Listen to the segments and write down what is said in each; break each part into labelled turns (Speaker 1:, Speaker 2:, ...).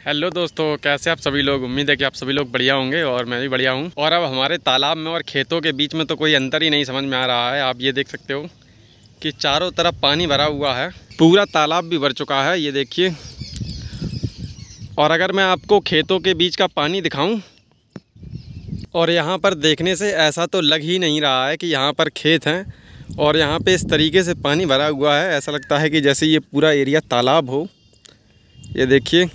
Speaker 1: Hello दोस्तों, कैसे आप सभी लोग। उम्मीद है कि आप सभी लोग बढ़िया होंगे और मैं भी बढ़िया हूं। और अब हमारे तालाब में और खेतों के बीच में तो कोई अंतर ही नहीं समझ में आ रहा है। आप ये देख सकते हो कि चारों तरफ पानी भरा हुआ है, पूरा तालाब भी भर चुका है, ये देखिए। और अगर मैं आपको खेतों के बीच का पानी दिखाऊं, और यहाँ पर देखने से ऐसा तो लग ही नहीं रहा है कि यहाँ पर खेत हैं और यहाँ पे इस तरीके से पानी भरा हुआ है। ऐसा लगता है कि जैसे ये पूरा एरिया तालाब हो। ये देखिए,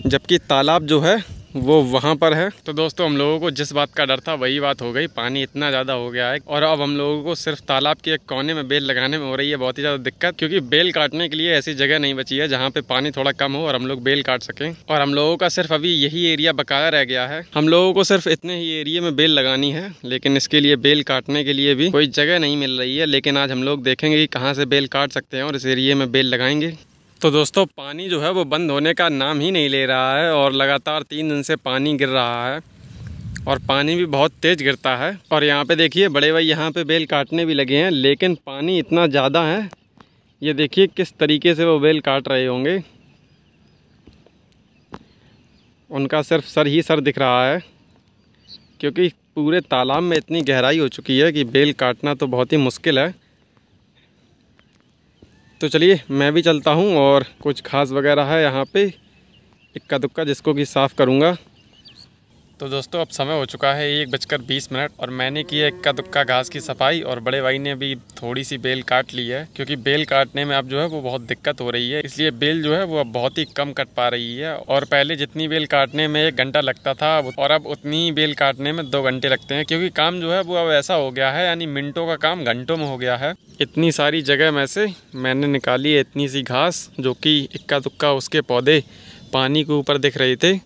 Speaker 1: जबकि तालाब जो है वो वहाँ पर है। तो दोस्तों, हम लोगों को जिस बात का डर था वही बात हो गई। पानी इतना ज़्यादा हो गया है और अब हम लोगों को सिर्फ तालाब के एक कोने में बेल लगाने में हो रही है बहुत ही ज़्यादा दिक्कत, क्योंकि बेल काटने के लिए ऐसी जगह नहीं बची है जहाँ पे पानी थोड़ा कम हो और हम लोग बेल काट सकें। और हम लोगों का सिर्फ अभी यही एरिया बकाया रह गया है। हम लोगों को सिर्फ इतने ही एरिया में बेल लगानी है, लेकिन इसके लिए बेल काटने के लिए भी कोई जगह नहीं मिल रही है। लेकिन आज हम लोग देखेंगे कि कहाँ से बेल काट सकते हैं और इस एरिए में बेल लगाएंगे। तो दोस्तों, पानी जो है वो बंद होने का नाम ही नहीं ले रहा है और लगातार 3 दिन से पानी गिर रहा है और पानी भी बहुत तेज़ गिरता है। और यहाँ पे देखिए, बड़े भाई यहाँ पे बेल काटने भी लगे हैं, लेकिन पानी इतना ज़्यादा है। ये देखिए किस तरीके से वो बेल काट रहे होंगे। उनका सिर्फ सर ही सर दिख रहा है, क्योंकि पूरे तालाब में इतनी गहराई हो चुकी है कि बेल काटना तो बहुत ही मुश्किल है। तो चलिए मैं भी चलता हूँ और कुछ घास वगैरह है यहाँ पे इक्का दुक्का, जिसको कि साफ़ करूँगा। तो दोस्तों, अब समय हो चुका है 1:20 और मैंने की है इक्का दुक्का घास की सफाई और बड़े भाई ने भी थोड़ी सी बेल काट ली है, क्योंकि बेल काटने में अब जो है वो बहुत दिक्कत हो रही है। इसलिए बेल जो है वो अब बहुत ही कम कट पा रही है। और पहले जितनी बेल काटने में 1 घंटा लगता था और अब उतनी बेल काटने में 2 घंटे लगते हैं, क्योंकि काम जो है वो अब ऐसा हो गया है, यानी मिनटों का काम घंटों में हो गया है। इतनी सारी जगह में से मैंने निकाली है इतनी सी घास, जो कि इक्का दुक्का उसके पौधे पानी के ऊपर दिख रहे थे।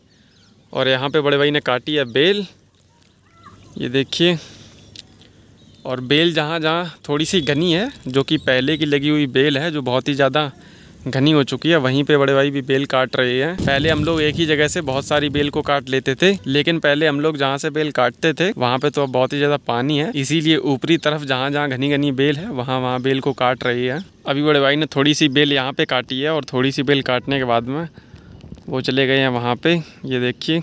Speaker 1: और यहाँ पे बड़े भाई ने काटी है बेल, ये देखिए। और बेल जहाँ जहाँ थोड़ी सी घनी है, जो कि पहले की लगी हुई बेल है जो बहुत ही ज़्यादा घनी हो चुकी है, वहीं पे बड़े भाई भी बेल काट रहे हैं। पहले हम लोग एक ही जगह से बहुत सारी बेल को काट लेते थे, लेकिन पहले हम लोग जहाँ से बेल काटते थे वहाँ पे तो अब बहुत ही ज़्यादा पानी है, इसीलिए ऊपरी तरफ जहाँ जहाँ घनी घनी बेल है वहाँ बेल को काट रही है। अभी बड़े भाई ने थोड़ी सी बेल यहाँ पे काटी है और थोड़ी सी बेल काटने के बाद में वो चले गए हैं वहाँ पे, ये देखिए।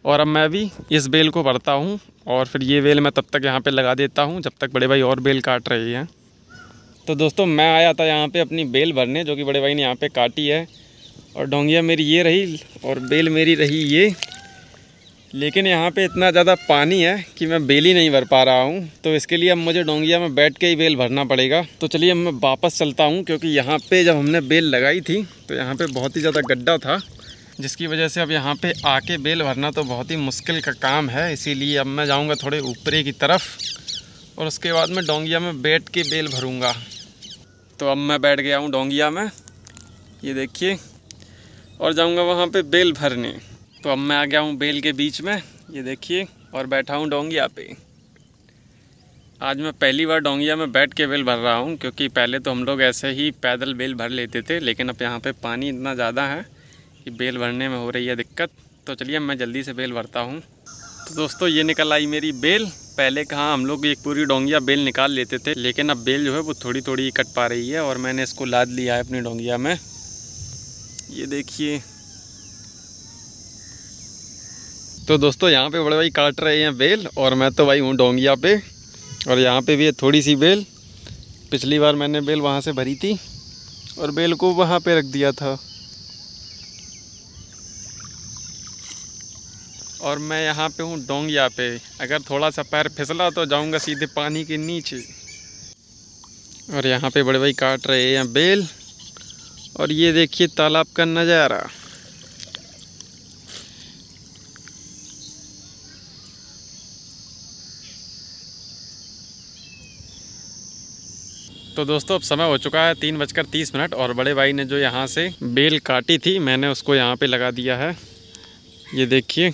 Speaker 1: और अब मैं भी इस बेल को भरता हूँ और फिर ये बेल मैं तब तक यहाँ पे लगा देता हूँ जब तक बड़े भाई और बेल काट रही हैं। तो दोस्तों, मैं आया था यहाँ पे अपनी बेल भरने, जो कि बड़े भाई ने यहाँ पे काटी है। और डोंगिया मेरी ये रही और बेल मेरी रही ये। लेकिन यहाँ पे इतना ज़्यादा पानी है कि मैं बेल ही नहीं भर पा रहा हूँ, तो इसके लिए अब मुझे डोंगिया में बैठ के ही बेल भरना पड़ेगा। तो चलिए अब मैं वापस चलता हूँ, क्योंकि यहाँ पे जब हमने बेल लगाई थी तो यहाँ पे बहुत ही ज़्यादा गड्ढा था, जिसकी वजह से अब यहाँ पे आके बेल भरना तो बहुत ही मुश्किल का काम है। इसीलिए अब मैं जाऊँगा थोड़े ऊपरी की तरफ और उसके बाद मैं डोंगिया में बैठ के बेल भरूँगा। तो अब मैं बैठ गया हूँ डोंगिया में, ये देखिए, और जाऊँगा वहाँ पे बेल भरने। तो अब मैं आ गया हूँ बेल के बीच में, ये देखिए, और बैठा हूँ डोंगिया पे। आज मैं पहली बार डोंगिया में बैठ के बेल भर रहा हूँ, क्योंकि पहले तो हम लोग ऐसे ही पैदल बेल भर लेते थे, लेकिन अब यहाँ पे पानी इतना ज़्यादा है कि बेल भरने में हो रही है दिक्कत। तो चलिए मैं जल्दी से बेल भरता हूँ। तो दोस्तों, ये निकल आई मेरी बेल। पहले कहाँ हम लोग एक पूरी डोंगिया बेल निकाल लेते थे, लेकिन अब बेल जो है वो थोड़ी थोड़ी कट पा रही है और मैंने इसको लाद लिया है अपनी डोंगिया में, ये देखिए। तो दोस्तों, यहाँ पे बड़े भाई काट रहे हैं बेल और मैं तो भाई हूँ डोंगिया पे। और यहाँ पे भी है थोड़ी सी बेल। पिछली बार मैंने बेल वहाँ से भरी थी और बेल को वहाँ पे रख दिया था। और मैं यहाँ पे हूँ डोंगिया पे। अगर थोड़ा सा पैर फिसला तो जाऊँगा सीधे पानी के नीचे। और यहाँ पे बड़े भाई काट रहे हैं बेल और ये देखिए तालाब का नज़ारा। तो दोस्तों, अब समय हो चुका है 3:30 और बड़े भाई ने जो यहाँ से बेल काटी थी मैंने उसको यहाँ पे लगा दिया है, ये देखिए।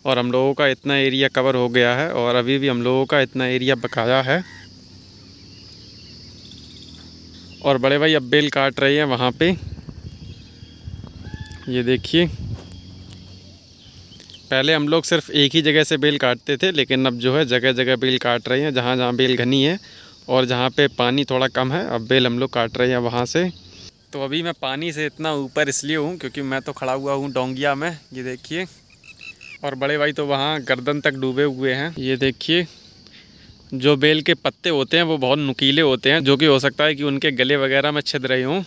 Speaker 1: और हम लोगों का इतना एरिया कवर हो गया है और अभी भी हम लोगों का इतना एरिया बकाया है। और बड़े भाई अब बेल काट रहे हैं वहाँ पे, ये देखिए। पहले हम लोग सिर्फ एक ही जगह से बेल काटते थे, लेकिन अब जो है जगह जगह बेल काट रहे हैं। जहाँ जहाँ बेल घनी है और जहाँ पे पानी थोड़ा कम है अब बेल हम लोग काट रहे हैं वहाँ से। तो अभी मैं पानी से इतना ऊपर इसलिए हूँ क्योंकि मैं तो खड़ा हुआ हूँ डोंगिया में, ये देखिए। और बड़े भाई तो वहाँ गर्दन तक डूबे हुए हैं। ये देखिए जो बेल के पत्ते होते हैं वो बहुत नुकीले होते हैं, जो कि हो सकता है कि उनके गले वगैरह में छिद रहे हों।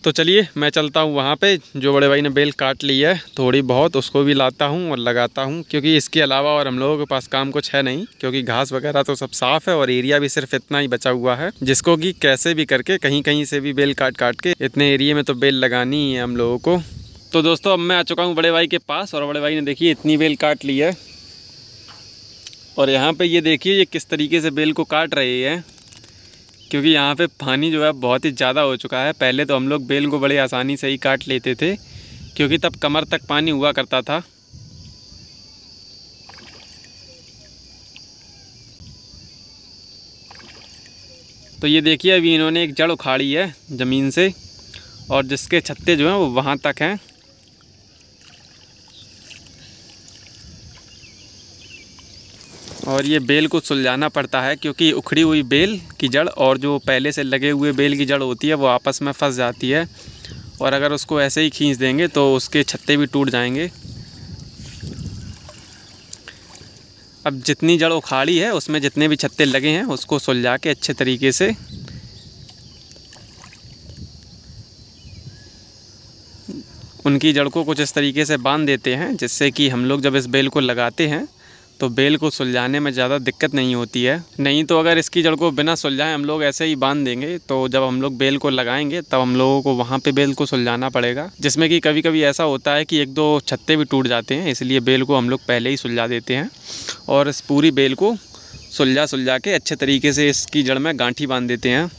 Speaker 1: तो चलिए मैं चलता हूँ वहाँ पे। जो बड़े भाई ने बेल काट ली है थोड़ी बहुत, उसको भी लाता हूँ और लगाता हूँ, क्योंकि इसके अलावा और हम लोगों के पास काम कुछ है नहीं, क्योंकि घास वगैरह तो सब साफ़ है और एरिया भी सिर्फ इतना ही बचा हुआ है, जिसको कि कैसे भी करके कहीं कहीं से भी बेल काट काट के इतने एरिए में तो बेल लगानी ही है हम लोगों को। तो दोस्तों अब मैं आ चुका हूँ बड़े भाई के पास और बड़े भाई ने देखिए इतनी बेल काट ली है। और यहाँ पर ये देखिए ये किस तरीके से बेल को काट रहे हैं, क्योंकि यहाँ पे पानी जो है बहुत ही ज़्यादा हो चुका है। पहले तो हम लोग बेल को बड़े आसानी से ही काट लेते थे, क्योंकि तब कमर तक पानी हुआ करता था। तो ये देखिए अभी इन्होंने एक जड़ उखाड़ी है ज़मीन से, और जिसके छत्ते जो हैं वो वहाँ तक हैं। और ये बेल को सुलझाना पड़ता है, क्योंकि उखड़ी हुई बेल की जड़ और जो पहले से लगे हुए बेल की जड़ होती है वो आपस में फंस जाती है, और अगर उसको ऐसे ही खींच देंगे तो उसके छत्ते भी टूट जाएंगे। अब जितनी जड़ उखाड़ी है उसमें जितने भी छत्ते लगे हैं उसको सुलझा के अच्छे तरीके से उनकी जड़ को कुछ इस तरीके से बांध देते हैं, जिससे कि हम लोग जब इस बेल को लगाते हैं तो बेल को सुलझाने में ज़्यादा दिक्कत नहीं होती है। नहीं तो अगर इसकी जड़ को बिना सुलझाए हम लोग ऐसे ही बांध देंगे तो जब हम लोग बेल को लगाएंगे तब हम लोगों को वहाँ पे बेल को सुलझाना पड़ेगा, जिसमें कि कभी कभी ऐसा होता है कि एक दो छत्ते भी टूट जाते हैं। इसलिए बेल को हम लोग पहले ही सुलझा देते हैं और इस पूरी बेल को सुलझा के अच्छे तरीके से इसकी जड़ में गांठी बांध देते हैं।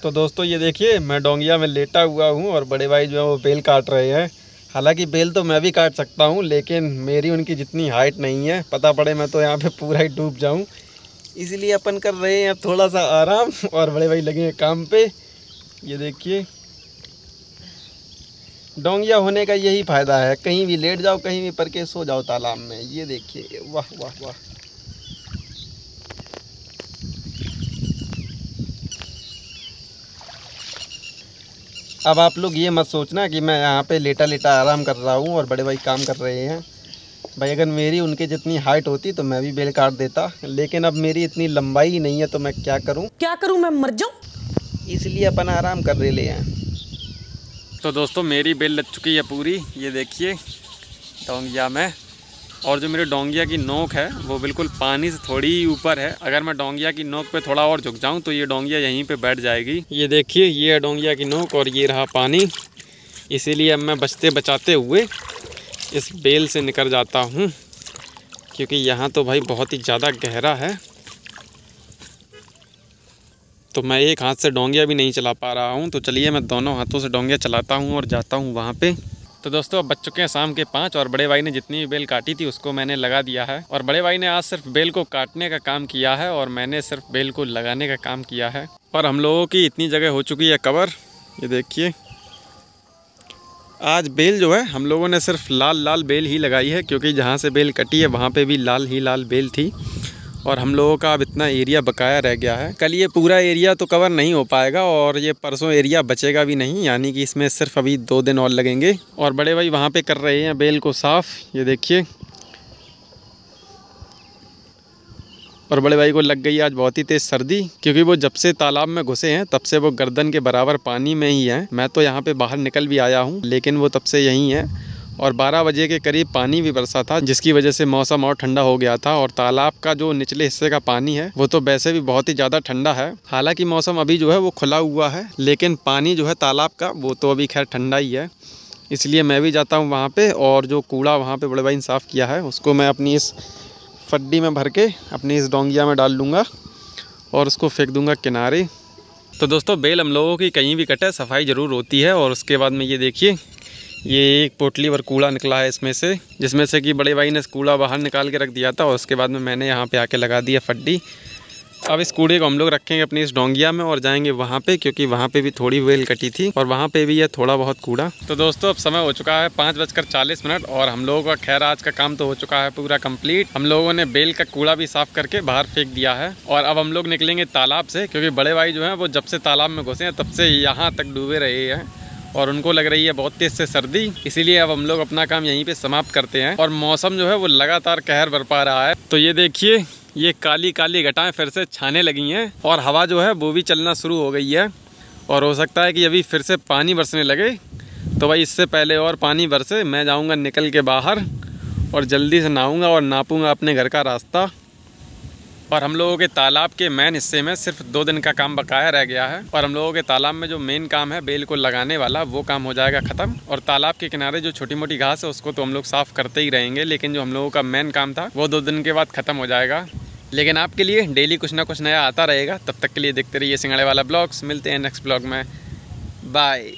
Speaker 1: तो दोस्तों ये देखिए मैं डोंगिया में लेटा हुआ हूँ और बड़े भाई जो है वो बेल काट रहे हैं। हालांकि बेल तो मैं भी काट सकता हूँ, लेकिन मेरी उनकी जितनी हाइट नहीं है, पता पड़े मैं तो यहाँ पे पूरा ही डूब जाऊँ। इसलिए अपन कर रहे हैं अब थोड़ा सा आराम और बड़े भाई लगे हैं काम पे। ये देखिए डोंगिया होने का यही फ़ायदा है, कहीं भी लेट जाओ, कहीं भी पर के सो जाओ तालाब में। ये देखिए वाह वाह वाह। अब आप लोग ये मत सोचना कि मैं यहाँ पे लेटा लेटा आराम कर रहा हूँ और बड़े भाई काम कर रहे हैं। भाई अगर मेरी उनके जितनी हाइट होती तो मैं भी बेल काट देता, लेकिन अब मेरी इतनी लंबाई ही नहीं है तो मैं क्या करूँ मैं मर जाऊँ। इसलिए अपन आराम कर रहे हैं। तो दोस्तों मेरी बेल लग चुकी है पूरी, ये देखिए डोंगिया में। और जो मेरे डोंगिया की नोक है वो बिल्कुल पानी से थोड़ी ही ऊपर है। अगर मैं डोंगिया की नोक पे थोड़ा और झुक जाऊं तो ये डोंगिया यहीं पे बैठ जाएगी। ये देखिए ये है डोंगिया की नोक और ये रहा पानी। इसीलिए अब मैं बचते बचाते हुए इस बेल से निकल जाता हूं, क्योंकि यहाँ तो भाई बहुत ही ज़्यादा गहरा है। तो मैं एक हाथ से डोंगिया भी नहीं चला पा रहा हूँ। तो चलिए मैं दोनों हाथों से डोंगिया चलाता हूँ और जाता हूँ वहाँ पे। तो दोस्तों अब बज चुके हैं शाम के 5 और बड़े भाई ने जितनी भी बेल काटी थी उसको मैंने लगा दिया है। और बड़े भाई ने आज सिर्फ बेल को काटने का काम किया है और मैंने सिर्फ बेल को लगाने का काम किया है। और हम लोगों की इतनी जगह हो चुकी है कवर। ये देखिए आज बेल जो है हम लोगों ने सिर्फ लाल लाल बेल ही लगाई है, क्योंकि जहाँ से बेल कटी है वहाँ पर भी लाल ही लाल बेल थी। और हम लोगों का अब इतना एरिया बकाया रह गया है। कल ये पूरा एरिया तो कवर नहीं हो पाएगा और ये परसों एरिया बचेगा भी नहीं, यानी कि इसमें सिर्फ अभी 2 दिन और लगेंगे। और बड़े भाई वहाँ पे कर रहे हैं बेल को साफ़, ये देखिए। और बड़े भाई को लग गई आज बहुत ही तेज़ सर्दी, क्योंकि वो जब से तालाब में घुसे हैं तब से वो गर्दन के बराबर पानी में ही हैं। मैं तो यहाँ पे बाहर निकल भी आया हूँ, लेकिन वो तब से यहीं है। और 12 बजे के करीब पानी भी बरसा था, जिसकी वजह से मौसम और ठंडा हो गया था। और तालाब का जो निचले हिस्से का पानी है वो तो वैसे भी बहुत ही ज़्यादा ठंडा है। हालांकि मौसम अभी जो है वो खुला हुआ है, लेकिन पानी जो है तालाब का वो तो अभी खैर ठंडा ही है। इसलिए मैं भी जाता हूँ वहाँ पे, और जो कूड़ा वहाँ पे बड़े भाई ने साफ़ किया है उसको मैं अपनी इस फड्डी में भर के अपनी इस डोंगिया में डाल लूँगा और उसको फेंक दूँगा किनारे। तो दोस्तों बेल हम लोगों की कहीं भी कटे सफाई ज़रूर होती है। और उसके बाद में ये देखिए ये एक पोटली भर कूड़ा निकला है इसमें से, जिसमें से कि बड़े भाई ने कूड़ा बाहर निकाल के रख दिया था और उसके बाद में मैंने यहाँ पे आके लगा दिया फड्डी। अब इस कूड़े को हम लोग रखेंगे अपनी इस डोंगिया में और जाएंगे वहाँ पे, क्योंकि वहाँ पे भी थोड़ी वेल कटी थी और वहाँ पे भी है थोड़ा बहुत कूड़ा। तो दोस्तों अब समय हो चुका है 5:40 और हम लोगों का खैर आज का काम तो हो चुका है पूरा कंप्लीट। हम लोगों ने बेल का कूड़ा भी साफ करके बाहर फेंक दिया है और अब हम लोग निकलेंगे तालाब से, क्योंकि बड़े भाई जो है वो जब से तालाब में घुसे हैं तब से यहाँ तक डूबे रहे हैं और उनको लग रही है बहुत तेज से सर्दी, इसीलिए अब हम लोग अपना काम यहीं पे समाप्त करते हैं। और मौसम जो है वो लगातार कहर बरपा रहा है। तो ये देखिए, ये काली काली घटाएं फिर से छाने लगी हैं और हवा जो है वो भी चलना शुरू हो गई है और हो सकता है कि अभी फिर से पानी बरसने लगे। तो भाई इससे पहले और पानी बरसे मैं जाऊंगा निकल के बाहर और जल्दी से नहाऊंगा और नापूंगा अपने घर का रास्ता। और हम लोगों के तालाब के मेन हिस्से में सिर्फ 2 दिन का काम बकाया रह गया है और हम लोगों के तालाब में जो मेन काम है बेल को लगाने वाला, वो काम हो जाएगा ख़त्म। और तालाब के किनारे जो छोटी मोटी घास है उसको तो हम लोग साफ़ करते ही रहेंगे, लेकिन जो हम लोगों का मेन काम था वो 2 दिन के बाद ख़त्म हो जाएगा। लेकिन आपके लिए डेली कुछ ना कुछ नया आता रहेगा। तब तक के लिए देखते रहिए सिंघाड़े वाला ब्लॉग्स। मिलते हैं नेक्स्ट ब्लॉग में। बाय।